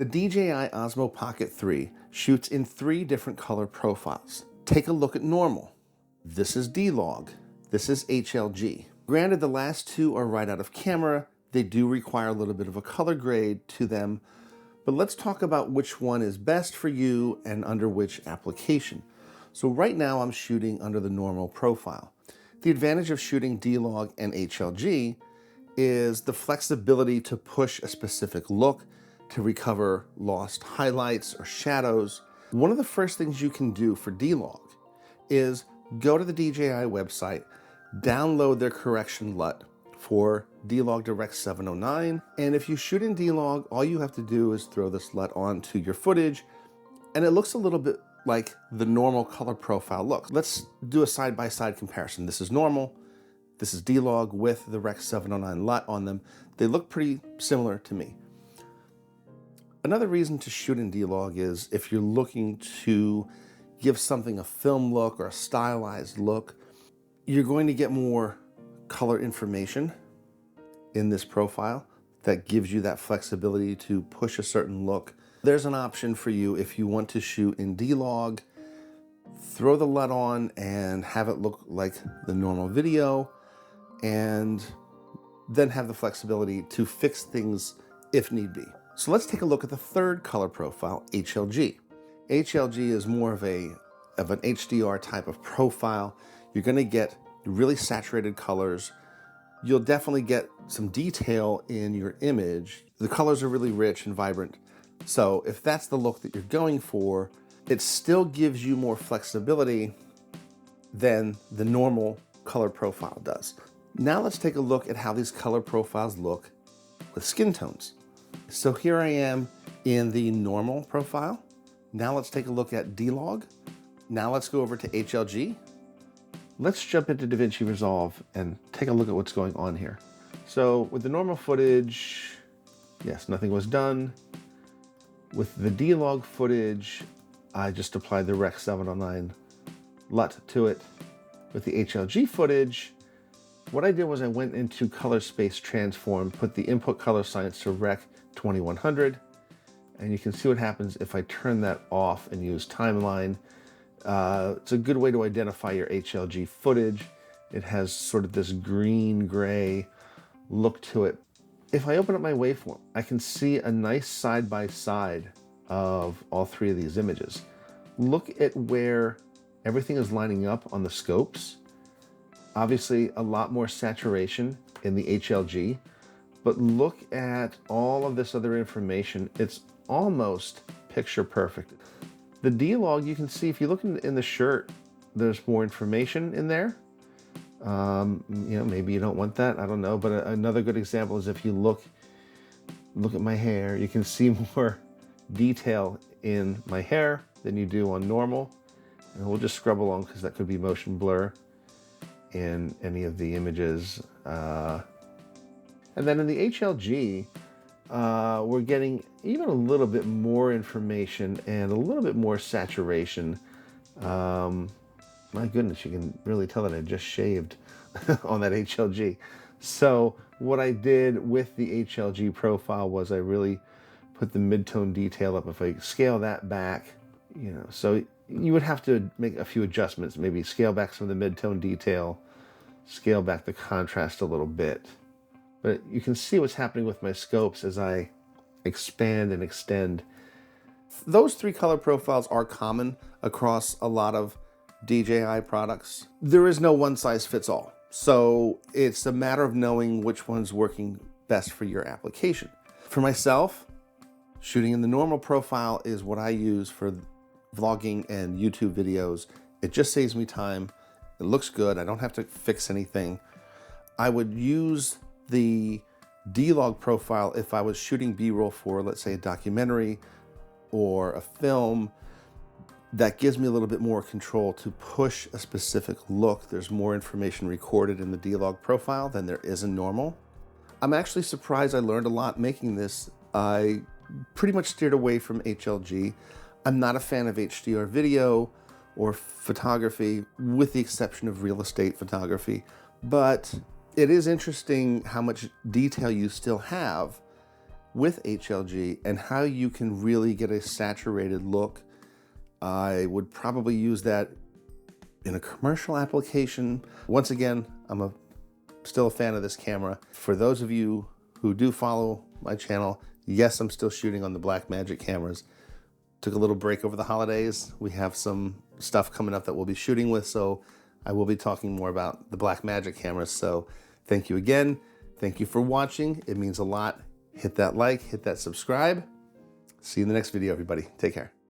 The DJI Osmo Pocket 3 shoots in 3 different color profiles. Take a look at normal. This is D-LOG. This is HLG. Granted, the last 2 are right out of camera. They do require a little bit of a color grade to them, but let's talk about which one is best for you and under which application. So right now I'm shooting under the normal profile. The advantage of shooting D-LOG and HLG is the flexibility to push a specific look, to recover lost highlights or shadows. One of the first things you can do for D-LOG is go to the DJI website, download their correction LUT for D-LOG Direct 709, and if you shoot in D-LOG, all you have to do is throw this LUT onto your footage, and it looks a little bit like the normal color profile look. Let's do a side-by-side comparison. This is normal, this is D-LOG with the Rec 709 LUT on them. They look pretty similar to me. Another reason to shoot in D-LOG is if you're looking to give something a film look or a stylized look, you're going to get more color information in this profile that gives you that flexibility to push a certain look. There's an option for you if you want to shoot in D-LOG, throw the LUT on and have it look like the normal video, and then have the flexibility to fix things if need be. So let's take a look at the third color profile, HLG. HLG is more of an HDR type of profile. You're going to get really saturated colors. You'll definitely get some detail in your image. The colors are really rich and vibrant. So if that's the look that you're going for, it still gives you more flexibility than the normal color profile does. Now let's take a look at how these color profiles look with skin tones. So here I am in the normal profile. Now let's take a look at D-LOG. Now let's go over to HLG. Let's jump into DaVinci Resolve and take a look at what's going on here. So with the normal footage, yes, nothing was done. With the D-LOG footage, I just applied the Rec 709 LUT to it. With the HLG footage, what I did was I went into Color Space Transform, put the input color science to Rec 2100, and you can see what happens if I turn that off and use Timeline. It's a good way to identify your HLG footage. It has sort of this green-gray look to it. If I open up my waveform, I can see a nice side-by-side of all 3 of these images. Look at where everything is lining up on the scopes. Obviously, a lot more saturation in the HLG, but look at all of this other information. It's almost picture perfect. The D-LOG, you can see if you look in the shirt, there's more information in there. Maybe you don't want that, I don't know. But another good example is if you look at my hair, you can see more detail in my hair than you do on normal. And we'll just scrub along because that could be motion blur in any of the images. And then in the HLG, we're getting even a little bit more information and a little bit more saturation. My goodness, you can really tell that I just shaved on that HLG. So what I did with the HLG profile was I really put the mid-tone detail up. If I scale that back, so you would have to make a few adjustments, maybe scale back some of the mid-tone detail, scale back the contrast a little bit. But you can see what's happening with my scopes as I expand and extend. Those 3 color profiles are common across a lot of DJI products. There is no one size fits all. So it's a matter of knowing which one's working best for your application. For myself, shooting in the normal profile is what I use for vlogging and YouTube videos. It just saves me time. It looks good. I don't have to fix anything. I would use the D-LOG profile if I was shooting B-roll for, let's say, a documentary or a film. That gives me a little bit more control to push a specific look. There's more information recorded in the D-LOG profile than there is in normal. I'm actually surprised I learned a lot making this. I pretty much steered away from HLG. I'm not a fan of HDR video or photography, with the exception of real estate photography. But it is interesting how much detail you still have with HLG and how you can really get a saturated look. I would probably use that in a commercial application. Once again, I'm still a fan of this camera. For those of you who do follow my channel, yes, I'm still shooting on the Blackmagic cameras. Took a little break over the holidays. We have some stuff coming up that we'll be shooting with, so I will be talking more about the Blackmagic cameras. So thank you again. Thank you for watching. It means a lot. Hit that like, hit that subscribe. See you in the next video, everybody. Take care.